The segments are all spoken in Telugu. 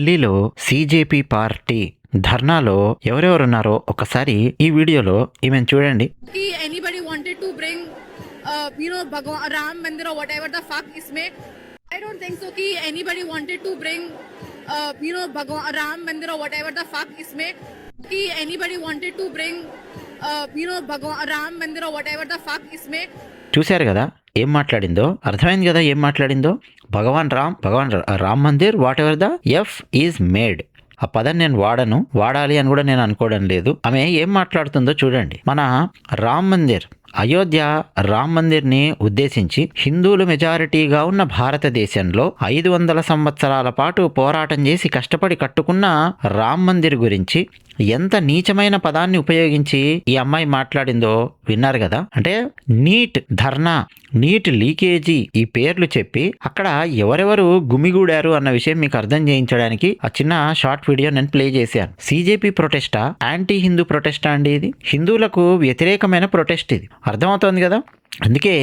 ఢిల్లీలో సీజేపీ పార్టీ ధర్నాలో ఎవరెవరున్నారో ఒకసారి ఈ వీడియోలో ఈమెను చూడండి. Anybody wanted to bring Bhagwan Ram Mandir or whatever the fuck isme, I don't think so ki anybody wanted to bring Bhagwan Ram Mandir or whatever the fuck isme, ki anybody wanted to bring Bhagwan Ram Mandir or whatever the fuck isme. చూశారు కదా ఏం మాట్లాడిందో, అర్థమైంది కదా ఏం మాట్లాడిందో. Bhagwan Ram Mandir whatever the F is made. ఆ పదం నేను వాడాలి అని కూడా నేను అనుకోవడం లేదు. ఆమె ఏం మాట్లాడుతుందో చూడండి. మన రామ్ మందిర్, అయోధ్య రామ్ మందిర్ని ఉద్దేశించి హిందువులు మెజారిటీగా ఉన్న భారతదేశంలో 500 సంవత్సరాల పాటు పోరాటం చేసి కష్టపడి కట్టుకున్న రామ్ మందిర్ గురించి ఎంత నీచమైన పదాన్ని ఉపయోగించి ఈ అమ్మాయి మాట్లాడిందో విన్నారు కదా. అంటే నీట్ ధర్నా, నీట్ లీకేజీ ఈ పేర్లు చెప్పి అక్కడ ఎవరెవరు గుమిగూడారు అన్న విషయం మీకు అర్థం చేయించడానికి ఆ చిన్న షార్ట్ వీడియో నేను ప్లే చేశాను. CJP Protista, anti Hindu Protista అండి ఇది? హిందువులకు వ్యతిరేకమైన ప్రొటెస్ట్ ఇది. అర్థమవుతోంది కదా. అందుకే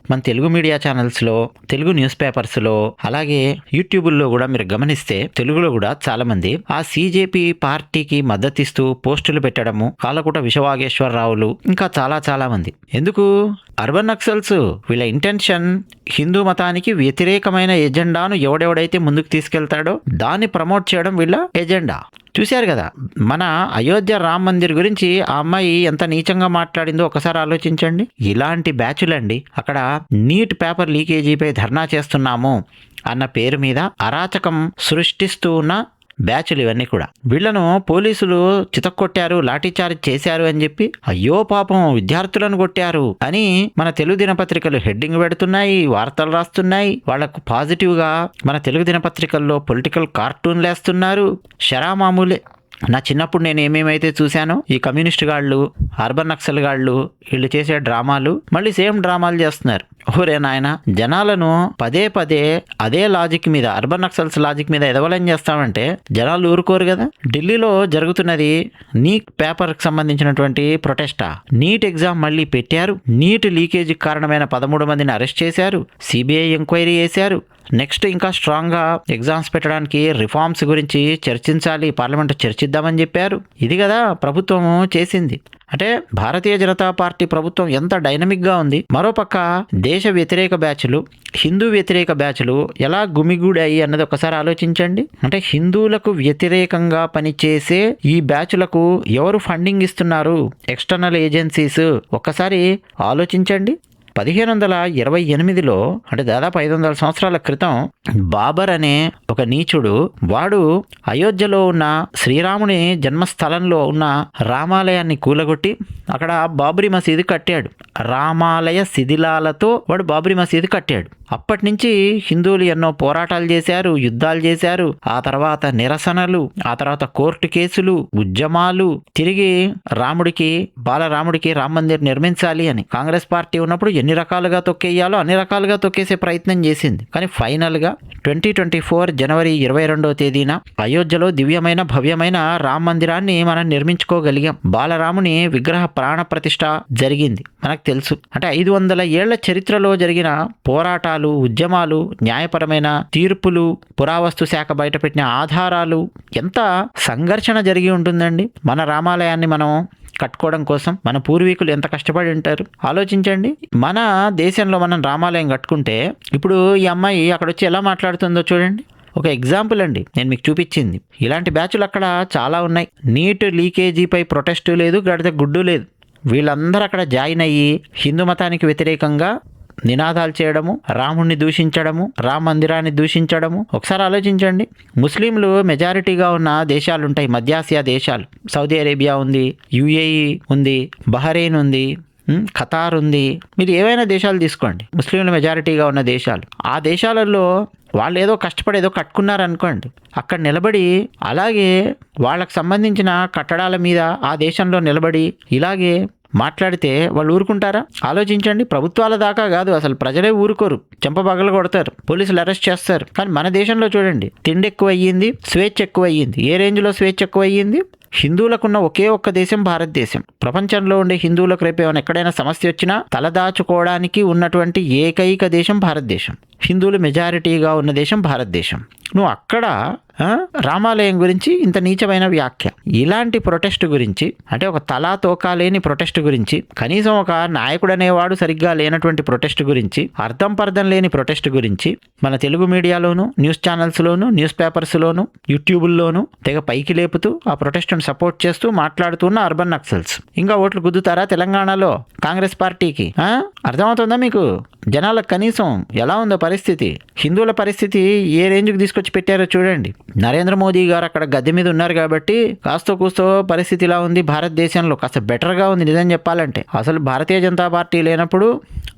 మన తెలుగు మీడియా ఛానల్స్లో, తెలుగు న్యూస్ పేపర్స్లో, అలాగే యూట్యూబ్లో కూడా మీరు గమనిస్తే తెలుగులో కూడా చాలామంది ఆ సీజేపీ పార్టీకి మద్దతిస్తూ పోస్టులు పెట్టడము, కాలకూట విశ్వవాగేశ్వరరావులు, ఇంకా చాలా మంది. ఎందుకు? అర్బన్ నక్సల్స్ వీళ్ళ ఇంటెన్షన్ హిందూ మతానికి వ్యతిరేకమైన ఎజెండాను ఎవడెవడైతే ముందుకు తీసుకెళ్తాడో దాన్ని ప్రమోట్ చేయడం వీళ్ళ ఎజెండా. చూశారు కదా మన అయోధ్య రామ్ మందిర్ గురించి ఆ అమ్మాయి ఎంత నీచంగా మాట్లాడిందో ఒకసారి ఆలోచించండి. ఇలాంటి బ్యాచులండి అక్కడ నీట్ పేపర్ లీకేజీపై ధర్నా చేస్తున్నాము అన్న పేరు మీద అరాచకం సృష్టిస్తూ ఉన్న బ్యాచులు ఇవన్నీ కూడా. వీళ్లను పోలీసులు చితక్కొట్టారు, లాఠీచార్జ్ చేశారు అని చెప్పి అయ్యో పాపం విద్యార్థులను కొట్టారు అని మన తెలుగు దినపత్రికలు హెడ్డింగ్ పెడుతున్నాయి, వార్తలు రాస్తున్నాయి. వాళ్లకు పాజిటివ్ గా మన తెలుగు దినపత్రికల్లో పొలిటికల్ కార్టూన్లు వేస్తున్నారు. షరామామూలే. నా చిన్నప్పుడు నేను ఏమేమైతే చూశానో ఈ కమ్యూనిస్ట్ గాళ్ళు, అర్బన్ నక్సల్ గాళ్ళు వీళ్ళు చేసే డ్రామాలు మళ్ళీ సేమ్ డ్రామాలు చేస్తున్నారు. ఓరే నాయన, జనాలను పదే అదే లాజిక్ మీద, అర్బన్ నక్సల్స్ లాజిక్ మీద ఎదవలం చేస్తామంటే జనాలు ఊరుకోరు కదా. ఢిల్లీలో జరుగుతున్నది నీట్ పేపర్కి సంబంధించినటువంటి ప్రొటెస్టా. నీట్ ఎగ్జామ్ మళ్ళీ పెట్టారు. నీట్ లీకేజీకి కారణమైన 13 మందిని అరెస్ట్ చేశారు. సిబిఐ ఎంక్వైరీ చేశారు. నెక్స్ట్ ఇంకా స్ట్రాంగ్గా ఎగ్జామ్స్ పెట్టడానికి రిఫార్మ్స్ గురించి చర్చించాలి, పార్లమెంట్ చర్చిద్దామని చెప్పారు. ఇది కదా ప్రభుత్వం చేసింది. అంటే భారతీయ జనతా పార్టీ ప్రభుత్వం ఎంత డైనమిక్గా ఉంది. మరోపక్క దేశ వ్యతిరేక బ్యాచ్లు, హిందూ వ్యతిరేక బ్యాచ్లు ఎలా గుమిగూడాయి అన్నది ఒకసారి ఆలోచించండి. అంటే హిందువులకు వ్యతిరేకంగా పనిచేసే ఈ బ్యాచ్లకు ఎవరు ఫండింగ్ ఇస్తున్నారు? External agencies. ఒక్కసారి ఆలోచించండి. 1528లో అంటే దాదాపు 500 సంవత్సరాల క్రితం బాబర్ అనే ఒక నీచుడు, వాడు అయోధ్యలో ఉన్న శ్రీరాముని జన్మస్థలంలో ఉన్న రామాలయాన్ని కూలగొట్టి అక్కడ బాబ్రీ మసీదు కట్టాడు. రామాలయ శిథిలాలతో వాడు బాబ్రీ మసీదు కట్టాడు. అప్పటి నుంచి హిందువులు ఎన్నో పోరాటాలు చేశారు, యుద్ధాలు చేశారు. ఆ తర్వాత నిరసనలు, ఆ తర్వాత కోర్టు కేసులు, ఉద్యమాలు. తిరిగి బాలరాముడికి రామ్ మందిర్ నిర్మించాలి అని కాంగ్రెస్ పార్టీ ఉన్నప్పుడు ఎన్ని రకాలుగా తొక్కేయాలో అన్ని రకాలుగా తొక్కేసే ప్రయత్నం చేసింది. కానీ ఫైనల్గా 2024 జనవరి 22వ తేదీన అయోధ్యలో దివ్యమైన భవ్యమైన రామ్ మందిరాన్ని మనం నిర్మించుకోగలిగాం. బాలరాముని విగ్రహ ప్రాణ ప్రతిష్ఠ జరిగింది. మనకు తెలుసు. అంటే 500 ఏళ్ల చరిత్రలో జరిగిన పోరాటాలు, ఉద్యమాలు, న్యాయపరమైన తీర్పులు, పురావస్తు శాఖ బయటపెట్టిన ఆధారాలు, ఎంత సంఘర్షణ జరిగి ఉంటుందండి మన రామాలయాన్ని మనం కట్టుకోవడం కోసం. మన పూర్వీకులు ఎంత కష్టపడి ఉంటారు ఆలోచించండి. మన దేశంలో మనం రామాలయం కట్టుకుంటే ఇప్పుడు ఈ అమ్మాయి అక్కడ వచ్చి ఎలా మాట్లాడుతుందో చూడండి. ఒక ఎగ్జాంపుల్ అండి నేను మీకు చూపించింది. ఇలాంటి బ్యాచ్లు అక్కడ చాలా ఉన్నాయి. నీట్ లీకేజీపై ప్రొటెస్టు లేదు, గడితే గుడ్డు లేదు. వీళ్ళందరూ అక్కడ జాయిన్ అయ్యి హిందూ మతానికి వ్యతిరేకంగా నినాదాలు చేయడము, రాముణ్ణి దూషించడము, రామ మందిరాన్ని దూషించడము. ఒకసారి ఆలోచించండి. ముస్లింలు మెజారిటీగా ఉన్న దేశాలు ఉంటాయి, మధ్యాసియా దేశాలు. సౌదీ అరేబియా ఉంది, యుఏఈ ఉంది, బహ్రెయిన్ ఉంది, ఖతార్ ఉంది. మీరు ఏవైనా దేశాలు తీసుకోండి, ముస్లింలు మెజారిటీగా ఉన్న దేశాలు. ఆ దేశాలలో వాళ్ళు ఏదో కష్టపడి ఏదో కట్టుకున్నారనుకోండి, అక్కడ నిలబడి అలాగే వాళ్ళకు సంబంధించిన కట్టడాల మీద ఆ దేశంలో నిలబడి ఇలాగే మాట్లాడితే వాళ్ళు ఊరుకుంటారా? ఆలోచించండి. ప్రభుత్వాల దాకా కాదు, అసలు ప్రజలే ఊరుకోరు, చెంపబగలు కొడతారు, పోలీసులు అరెస్ట్ చేస్తారు. కానీ మన దేశంలో చూడండి, తిండి ఎక్కువ అయ్యింది, స్వేచ్ఛ ఎక్కువ అయ్యింది. ఏ రేంజ్లో స్వేచ్ఛ ఎక్కువ అయ్యింది? హిందువులకున్న ఒకే ఒక్క దేశం భారతదేశం. ప్రపంచంలో ఉండే హిందువులకు రేపు ఏమైనా ఎక్కడైనా సమస్య వచ్చినా తలదాచుకోవడానికి ఉన్నటువంటి ఏకైక దేశం భారతదేశం. హిందువులు మెజారిటీగా ఉన్న దేశం భారతదేశం. నువ్వు అక్కడ రామాలయం గురించి ఇంత నీచమైన వ్యాఖ్య. ఇలాంటి ప్రొటెస్ట్ గురించి, అంటే ఒక తలా తోకా లేని ప్రొటెస్ట్ గురించి, కనీసం ఒక నాయకుడు అనేవాడు సరిగ్గా లేనటువంటి ప్రొటెస్ట్ గురించి, అర్థం పర్థం లేని ప్రొటెస్ట్ గురించి మన తెలుగు మీడియాలోను, న్యూస్ ఛానల్స్లోను, న్యూస్ పేపర్స్లోను, యూట్యూబుల్లోను తెగ పైకి లేపుతూ ఆ ప్రొటెస్ట్ను సపోర్ట్ చేస్తూ మాట్లాడుతున్న అర్బన్ నక్సల్స్ ఇంకా ఓట్లు గుద్దుతారా తెలంగాణలో కాంగ్రెస్ పార్టీకి? అర్థమవుతుందా మీకు? జనాలకు కనీసం ఎలా ఉందో పరిస్థితి, హిందువుల పరిస్థితి ఏ రేంజ్కి తీసుకొచ్చి పెట్టారో చూడండి. నరేంద్ర మోదీ గారు అక్కడ గద్దె మీద ఉన్నారు కాబట్టి కాస్తో కూస్తో పరిస్థితి ఇలా ఉంది. భారతదేశంలో కాస్త బెటర్గా ఉంది నిజం చెప్పాలంటే. అసలు భారతీయ జనతా పార్టీ లేనప్పుడు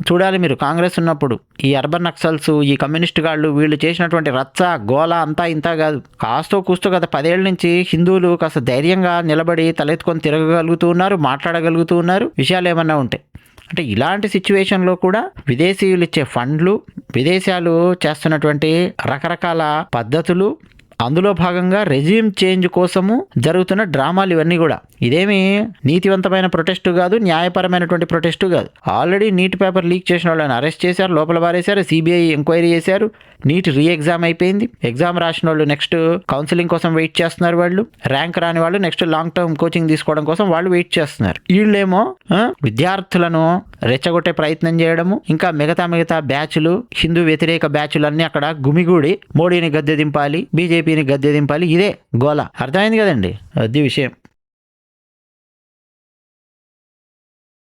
చూడాలి మీరు, కాంగ్రెస్ ఉన్నప్పుడు ఈ అర్బన్ నక్సల్స్, ఈ కమ్యూనిస్ట్ గాళ్ళు వీళ్ళు చేసినటువంటి రచ్చ గోల అంతా ఇంత కాదు. కాస్తో కూస్తో గత 10 ఏళ్ల నుంచి హిందువులు కాస్త ధైర్యంగా నిలబడి తలెత్తుకొని తిరగగలుగుతూ ఉన్నారు, మాట్లాడగలుగుతూ ఉన్నారు విషయాలు ఏమన్నా ఉంటే. అంటే ఇలాంటి సిచ్యువేషన్లో కూడా విదేశీయులు ఇచ్చే ఫండ్లు, విదేశాలు చేస్తున్నటువంటి రకరకాల పద్ధతులు, అందులో భాగంగా రెజ్యూమ్ చేంజ్ కోసము జరుగుతున్న డ్రామాలు ఇవన్నీ కూడా ఇదేమి నీతివంతమైన ప్రొటెస్ట్ కాదు, న్యాయపరమైనటువంటి ప్రొటెస్ట్ కాదు. ఆల్రెడీ నీట్ పేపర్ లీక్ చేసిన వాళ్ళని అరెస్ట్ చేశారు, లోపల పారేశారు, సిబిఐ ఎంక్వైరీ చేశారు, నీట్ రీ ఎగ్జామ్ అయిపోయింది. ఎగ్జామ్ రాసిన వాళ్ళు నెక్స్ట్ కౌన్సిలింగ్ కోసం వెయిట్ చేస్తున్నారు, వాళ్ళు ర్యాంక్ రాని వాళ్ళు నెక్స్ట్ లాంగ్ టర్మ్ కోచింగ్ తీసుకోవడం కోసం వాళ్ళు వెయిట్ చేస్తున్నారు. వీళ్ళేమో విద్యార్థులను రెచ్చగొట్టే ప్రయత్నం చేయడము, ఇంకా మిగతా బ్యాచ్లు, హిందూ వ్యతిరేక బ్యాచ్లు అన్నీ అక్కడ గుమిగూడి మోడీని గద్దె దింపాలి, బీజేపీని గద్దె దింపాలి, ఇదే గోల. అర్థమైంది కదండి అది విషయం.